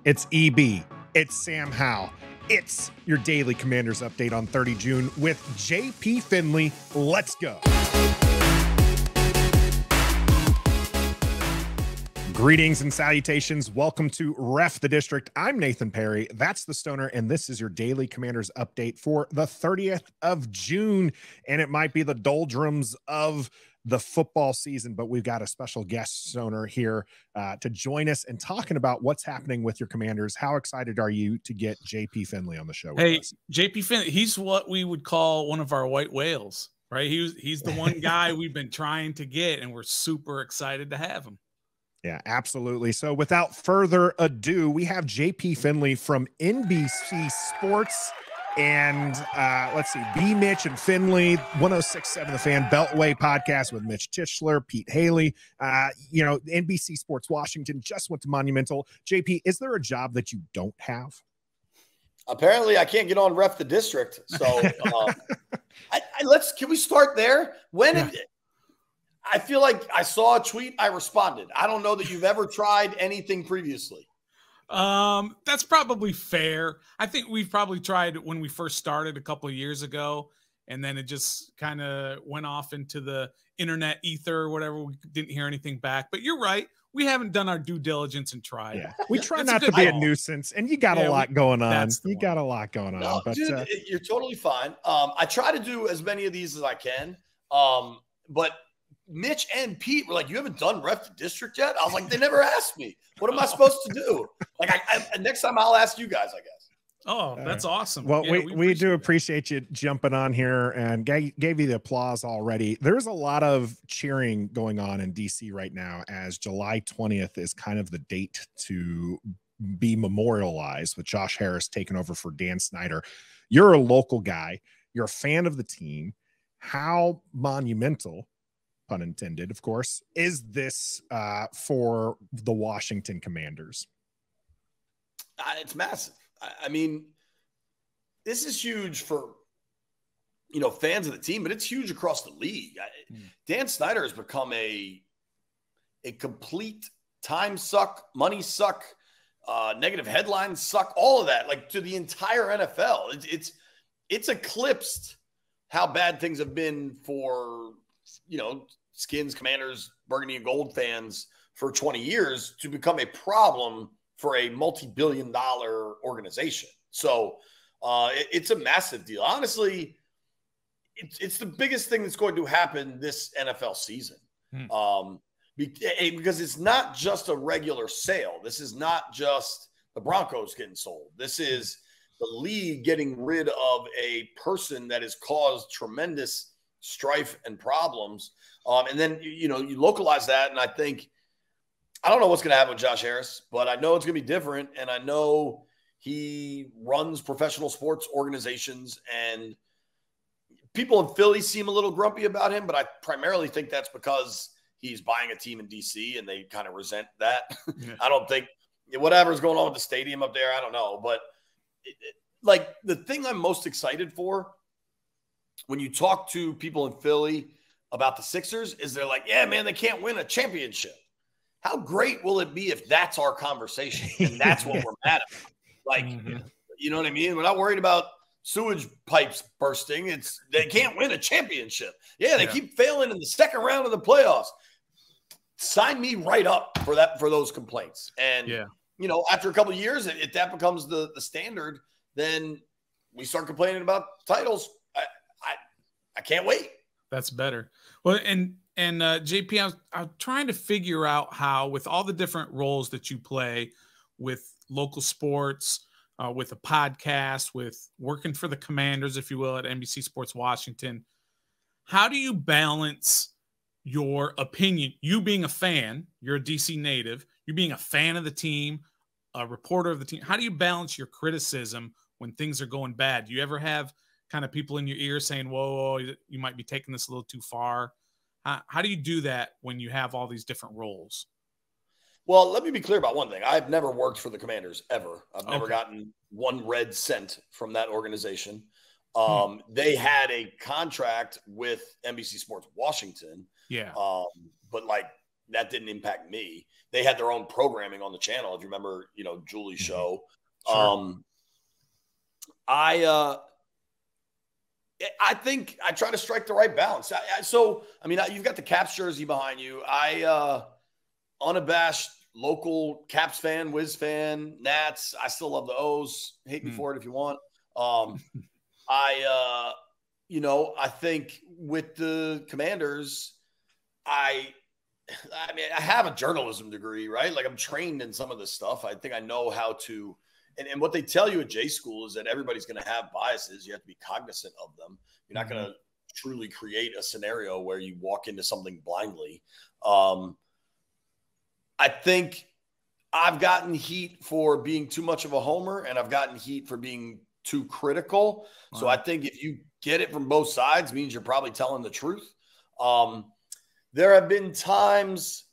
It's EB. It's Sam Howell. It's your daily Commanders update on 30 June with JP Finlay. Let's go. Greetings and salutations. Welcome to Ref the District. I'm Nathan Perry. That's the Stoner, and this is your daily Commanders update for the 30th of June. And it might be the doldrums of the football season, but we've got a special guest Stoner here to join us and talking about what's happening with your Commanders. How excited are you to get JP Finlay on the show? Hey, with us? JP Finlay, he's what we would call one of our white whales, right? He's the one guy we've been trying to get, and we're super excited to have him. Yeah, absolutely. So without further ado, we have JP Finlay from NBC Sports and let's see, B. Mitch and Finlay, 106.7 The Fan, Beltway podcast with Mitch Tischler, Pete Haley, NBC Sports Washington, just went to Monumental. JP, is there a job that you don't have? Apparently I can't get on Ref the District. So can we start there? I feel like I saw a tweet, I responded. I don't know that you've ever tried anything previously. That's probably fair. I think we've probably tried when we first started a couple of years ago, and then it just kind of went off into the internet ether or whatever. We didn't hear anything back, but you're right. We haven't done our due diligence and tried. Yeah. We try not to be a nuisance, and you got a lot going on. You got a lot going on. But dude, you're totally fine. I try to do as many of these as I can. But Mitch and Pete were like, "You haven't done Ref the District yet?" I was like, "They never asked me. What am I supposed to do?" Like, next time I'll ask you guys, I guess. Oh, that's awesome. Well, yeah, we do appreciate you jumping on here and gave you the applause already. There's a lot of cheering going on in DC right now, as July 20th is kind of the date to be memorialized with Josh Harris taking over for Dan Snyder. You're a local guy. You're a fan of the team. How monumental, pun intended, of course, is this for the Washington Commanders? It's massive. I mean, this is huge for, fans of the team, but it's huge across the league. Dan Snyder has become a complete time suck, money suck, negative headlines suck, all of that, like to the entire NFL. It's eclipsed how bad things have been for, Skins, Commanders, Burgundy and Gold fans for 20 years to become a problem for a multi-billion-dollar organization. So it's a massive deal. Honestly, it's the biggest thing that's going to happen this NFL season. Because it's not just a regular sale. This is not just the Broncos getting sold. This is the league getting rid of a person that has caused tremendous strife and problems. And then, you localize that. And I don't know what's going to happen with Josh Harris, but I know it's going to be different. And I know he runs professional sports organizations, and people in Philly seem a little grumpy about him, but I primarily think that's because he's buying a team in DC and they kind of resent that. Yeah. I don't think whatever's going on with the stadium up there, I don't know. But the thing I'm most excited for when you talk to people in Philly about the Sixers is they're like, yeah, man, they can't win a championship. How great will it be if that's our conversation and that's what we're mad about? You know what I mean? We're not worried about sewage pipes bursting. They can't win a championship. Yeah, they keep failing in the second round of the playoffs. Sign me right up for those complaints. And, after a couple of years, if that becomes the standard, then we start complaining about titles. I can't wait. That's better. Well, and JP, I'm trying to figure out how, with all the different roles that you play with local sports, with a podcast, with working for the Commanders, if you will, at NBC Sports Washington, how do you balance your opinion? You being a fan, you're a DC native, you being a fan of the team, a reporter of the team. How do you balance your criticism when things are going bad? Do you ever have kind of people in your ear saying, whoa, you might be taking this a little too far? How do you do that when you have all these different roles? Well, let me be clear about one thing. I've never worked for the Commanders ever. I've never gotten one red cent from that organization. They had a contract with NBC Sports Washington. Yeah. But that didn't impact me. They had their own programming on the channel. If you remember, Julie's show. Sure. I think I try to strike the right balance. You've got the Caps jersey behind you. Unabashed local Caps fan, Wiz fan, Nats. I still love the O's. Hate me for it if you want. I think with the Commanders, I have a journalism degree, right? Like I'm trained in some of this stuff. I think I know how to. And what they tell you at J School is that everybody's going to have biases. You have to be cognizant of them. You're not going to truly create a scenario where you walk into something blindly. I think I've gotten heat for being too much of a homer, and I've gotten heat for being too critical. Wow. So I think if you get it from both sides, means you're probably telling the truth. There have been times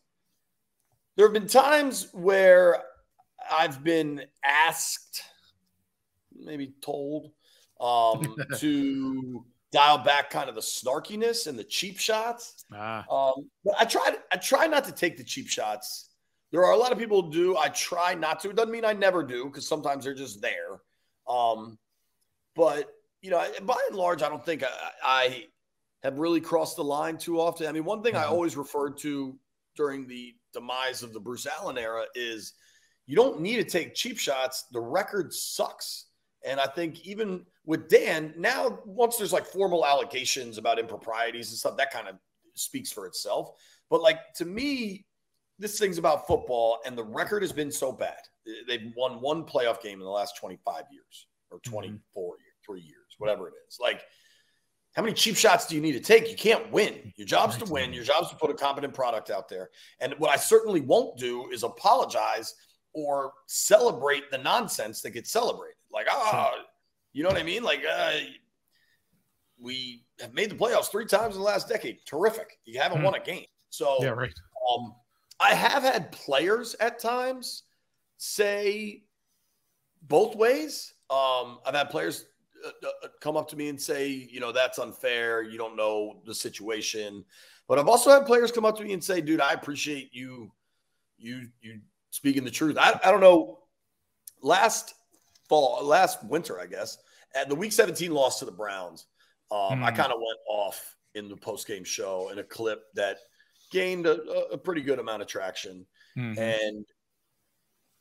where I've been asked, maybe told, to dial back kind of the snarkiness and the cheap shots. But I try not to take the cheap shots. There are a lot of people who do. I try not to. It doesn't mean I never do, because sometimes they're just there. But by and large, I don't think I have really crossed the line too often. I mean, one thing I always referred to during the demise of the Bruce Allen era is you don't need to take cheap shots. The record sucks. And I think even with Dan, now once there's like formal allegations about improprieties and stuff, that kind of speaks for itself. But like, to me, this thing's about football, and the record has been so bad. They've won one playoff game in the last 25 years or 24 years, 3 years, whatever it is. Like, how many cheap shots do you need to take? You can't win. Your job's to win. Your job's to put a competent product out there. And what I certainly won't do is apologize or celebrate the nonsense that gets celebrated. Like, you know what I mean? Like, we have made the playoffs 3 times in the last decade. Terrific. You haven't won a game. So yeah, right. I have had players at times say both ways. I've had players come up to me and say, that's unfair. You don't know the situation. But I've also had players come up to me and say, dude, I appreciate you speaking the truth. I don't know. Last winter, I guess, at the Week 17 loss to the Browns, I kind of went off in the post-game show in a clip that gained a pretty good amount of traction. And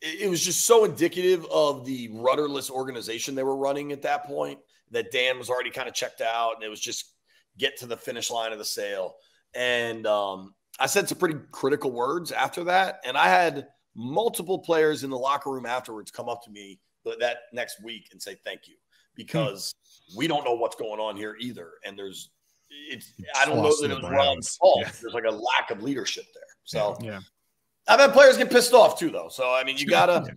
it was just so indicative of the rudderless organization they were running at that point, that Dan was already kind of checked out, and it was just get to the finish line of the sale. And I said some pretty critical words after that, and I had multiple players in the locker room afterwards come up to me that next week and say thank you, because we don't know what's going on here either. And I don't know that it was Ron's fault. Yeah. There's like a lack of leadership there. So I've had players get pissed off too, though. So, I mean, you gotta,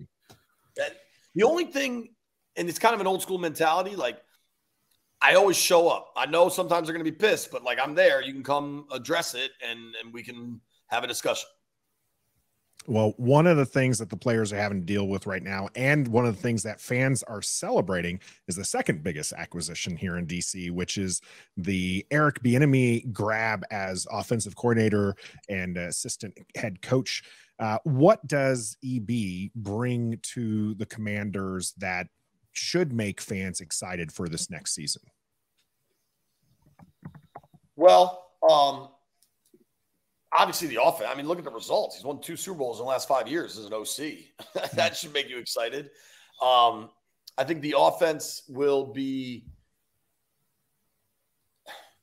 the only thing, and it's kind of an old school mentality. Like, I always show up. I know sometimes they're going to be pissed, but like, I'm there. You can come address it, and we can have a discussion. Well, one of the things that the players are having to deal with right now, and one of the things that fans are celebrating, is the second biggest acquisition here in DC, which is the Eric Bieniemy grab as offensive coordinator and assistant head coach. What does EB bring to the Commanders that should make fans excited for this next season? Well, obviously the offense. I mean, look at the results. He's won 2 Super Bowls in the last 5 years as an OC. That should make you excited. I think the offense will be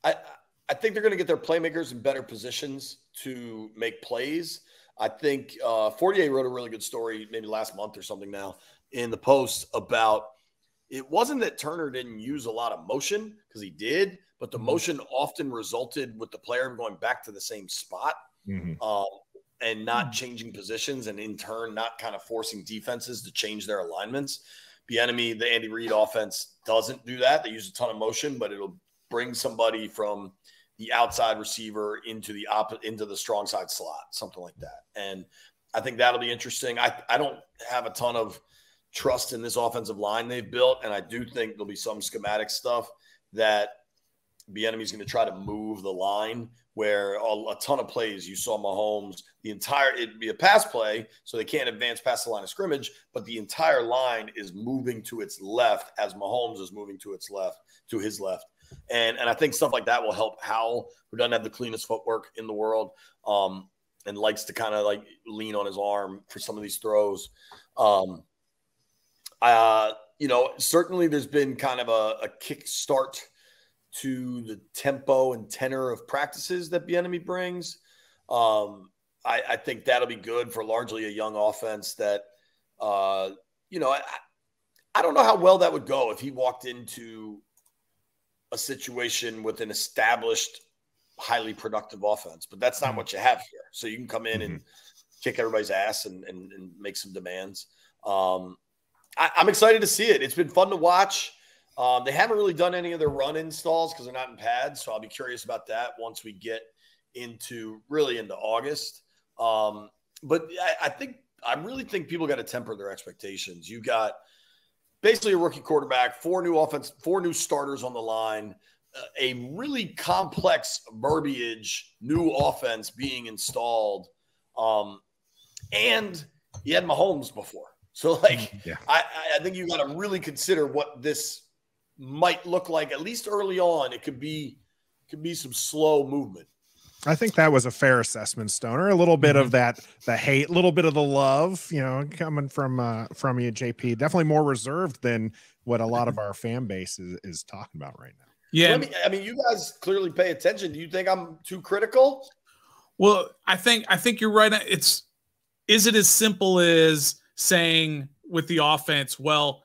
I think they're going to get their playmakers in better positions to make plays. I think Fortier wrote a really good story maybe last month or something now in the Post about it wasn't that Turner didn't use a lot of motion, because he did, but the motion often resulted with the player going back to the same spot and not changing positions, and in turn not kind of forcing defenses to change their alignments. Bieniemy, the Andy Reid offense, doesn't do that. They use a ton of motion, but it'll bring somebody from the outside receiver into the strong side slot, something like that. And I think that'll be interesting. I don't have a ton of trust in this offensive line they've built, and I do think there'll be some schematic stuff that Bieniemy's going to try to move the line where a ton of plays you saw Mahomes, it'd be a pass play, so they can't advance past the line of scrimmage, but the entire line is moving to its left as Mahomes is moving to his left. And I think stuff like that will help Howell, who doesn't have the cleanest footwork in the world, and likes to kind of like lean on his arm for some of these throws. Certainly there's been kind of a kick start to the tempo and tenor of practices that Bieniemy brings. I think that'll be good for largely a young offense that, I don't know how well that would go if he walked into a situation with an established, highly productive offense, but that's not what you have here. So you can come in and kick everybody's ass and make some demands. I'm excited to see it. It's been fun to watch. They haven't really done any of their run installs because they're not in pads. So I'll be curious about that once we get into August. But I really think people got to temper their expectations. You got basically a rookie quarterback, four new starters on the line, a really complex verbiage, new offense being installed. And he had Mahomes before. So I think you got to really consider what this might look like, at least early on. It could be some slow movement. I think that was a fair assessment, Stoner. A little bit of that, the hate, a little bit of the love, coming from you, JP. Definitely more reserved than what a lot of our fan base is talking about right now. Yeah, you guys clearly pay attention. Do you think I'm too critical? Well, I think you're right. Is it as simple as saying with the offense, well,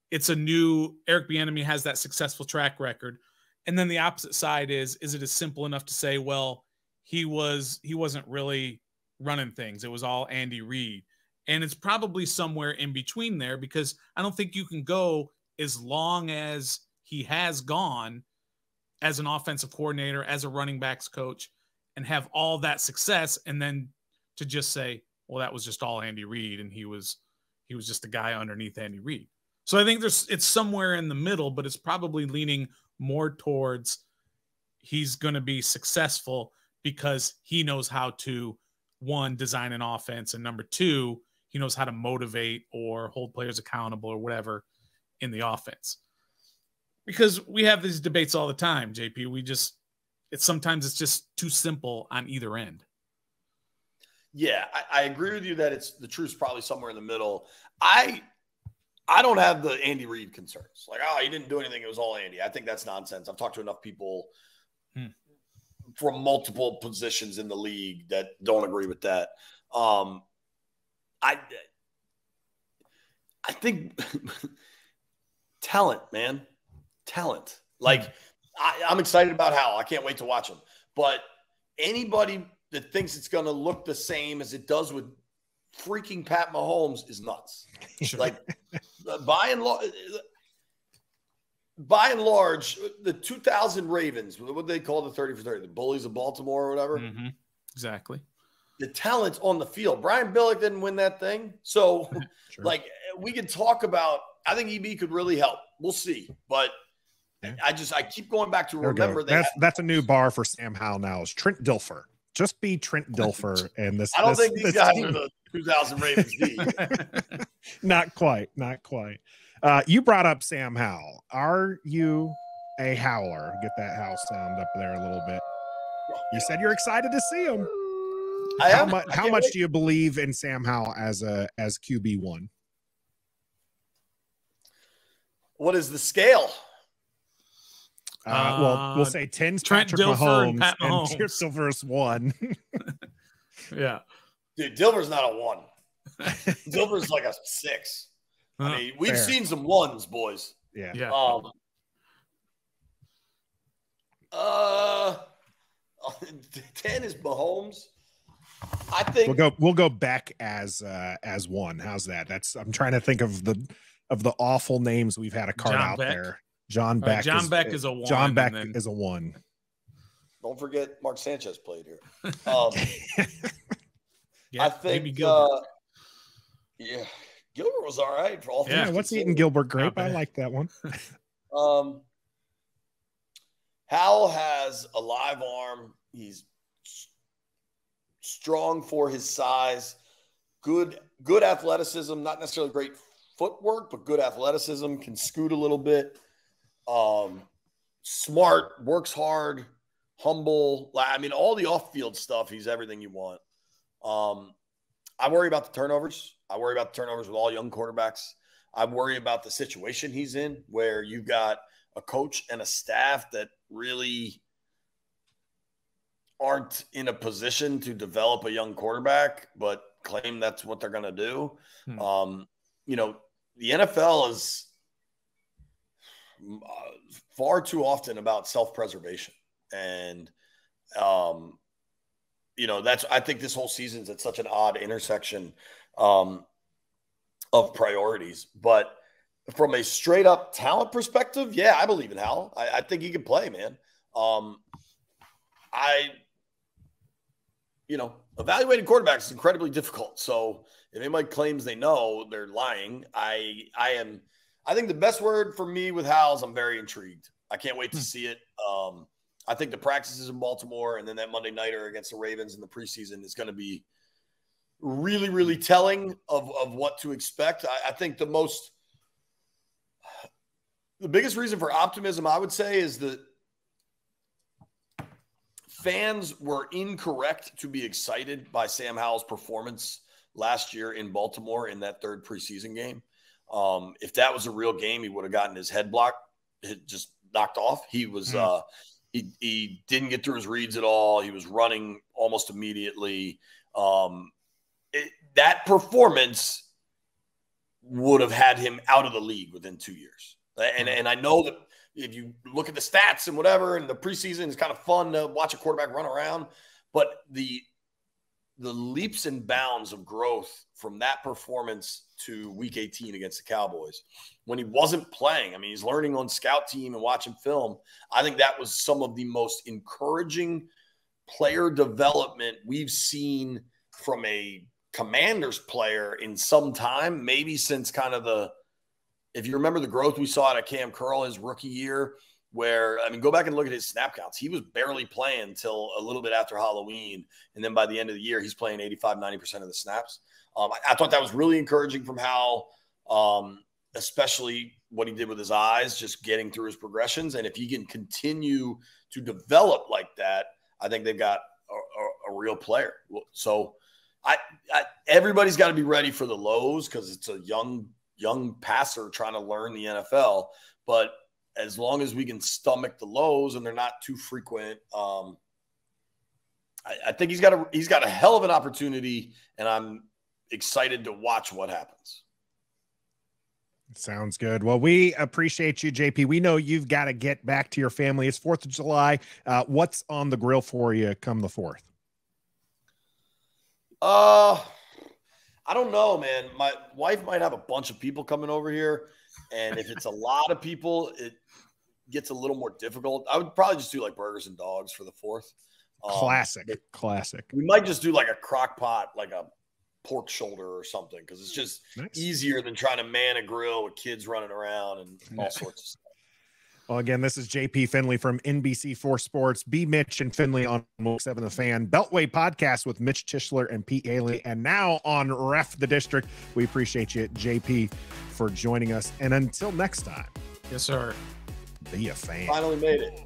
it's a new Eric Bieniemy has that successful track record. And then the opposite side is it as simple enough to say, well, he wasn't really running things. It was all Andy Reid. And it's probably somewhere in between there, because I don't think you can go as long as he has gone as an offensive coordinator, as a running backs coach, and have all that success. And then to just say, well, that was just all Andy Reid, and he was just a guy underneath Andy Reid. So I think it's somewhere in the middle, but it's probably leaning more towards he's going to be successful because he knows how to, one, design an offense, and number two, he knows how to motivate or hold players accountable or whatever in the offense. Because we have these debates all the time, JP. Sometimes it's just too simple on either end. Yeah, I agree with you that the truth's probably somewhere in the middle. I don't have the Andy Reid concerns. Like, he didn't do anything. It was all Andy. I think that's nonsense. I've talked to enough people from multiple positions in the league that don't agree with that. I think talent, man. Talent. Like, I'm excited about Howell. I can't wait to watch him. But anybody that thinks it's going to look the same as it does with freaking Pat Mahomes is nuts. Sure. Like, by and large, the 2000 Ravens, what they call the 30 for 30, the Bullies of Baltimore or whatever. Mm-hmm. Exactly. The talent's on the field. Brian Billick didn't win that thing. So, sure. We could talk about, I think EB could really help. We'll see. But I keep going back to remember that. That's a new bar for Sam Howell now, is Trent Dilfer. Just be Trent Dilfer. And this. I don't think these guys are the 2000 Ravens D. Not quite. You brought up Sam Howell. Are you a howler? Get that house sound up there a little bit. You said you're excited to see him. How much do you believe in Sam Howell as QB1? What is the scale? Well, we'll say 10's Trent Patrick Dilfer Mahomes and Pat Mahomes. And Dilfer's 1. Yeah. Dude, Dilfer's not a 1. Dilfer's like a 6. I mean, we've seen some 1s, boys. Yeah. 10 is Mahomes. I think we'll go back as 1. How's that? I'm trying to think of the awful names we've had a card out there. John Beck. John Beck is a 1. John Beck is a 1. Don't forget Mark Sanchez played here. Yeah, I think maybe Gilbert. Gilbert was all right for all. Yeah, what's eating Gilbert grape? I like that one. Howell has a live arm. He's strong for his size. Good athleticism, not necessarily great footwork, but good athleticism, can scoot a little bit. Smart, works hard, humble. I mean, all the off-field stuff, he's everything you want. I worry about the turnovers. I worry about the turnovers with all young quarterbacks. I worry about the situation he's in, where you've got a coach and a staff that really aren't in a position to develop a young quarterback, but claim that's what they're going to do. You know, the NFL is far too often about self-preservation. And, you know, I think this whole season's at such an odd intersection of priorities. But from a straight up talent perspective, yeah, I believe in Howell. I think he can play, man. You know, evaluating quarterbacks is incredibly difficult. So if anybody claims they know, they're lying. I think the best word for me with Howell is I'm very intrigued. I can't wait to see it. I think the practices in Baltimore and then that Monday nighter against the Ravens in the preseason is going to be really, really telling of what to expect. I think the biggest reason for optimism, I would say, is that fans were incorrect to be excited by Sam Howell's performance last year in Baltimore in that third preseason game. If that was a real game, he would have gotten his head blocked, just knocked off. He was he didn't get through his reads at all. He was running almost immediately. That performance would have had him out of the league within 2 years. And I know that if you look at the stats and whatever, and the preseason is kind of fun to watch a quarterback run around, but the leaps and bounds of growth from that performance to week 18 against the Cowboys, when he wasn't playing, I mean, he's learning on scout team and watching film. I think that was some of the most encouraging player development we've seen from a Commanders player in some time, maybe since kind of if you remember the growth we saw out of Kam Curl his rookie year, where, I mean, go back and look at his snap counts. He was barely playing until a little bit after Halloween. And then by the end of the year, he's playing 85-90% of the snaps. I thought that was really encouraging from Howell, especially what he did with his eyes, just getting through his progressions. And if he can continue to develop like that, I think they've got a real player. So everybody's got to be ready for the lows, because it's a young passer trying to learn the NFL. But as long as we can stomach the lows and they're not too frequent, I think he's got a hell of an opportunity, and I'm excited to watch what happens. Sounds good. Well, we appreciate you, JP. We know you've got to get back to your family. It's 4th of July. What's on the grill for you come the 4th? I don't know, man. My wife might have a bunch of people coming over here, and if it's a lot of people, it gets a little more difficult. I would probably just do like burgers and dogs for the 4th. Classic. We might just do like a crock pot, like a pork shoulder or something, because it's just easier than trying to man a grill with kids running around and all sorts of stuff. Well, again, this is JP Finlay from NBC4 Sports. B. Mitch and Finlay on 7 The Fan. Beltway podcast with Mitch Tischler and Pete Haley. And now on Ref the District. We appreciate you, JP, for joining us. And until next time. Yes, sir. Be a fan. Finally made it.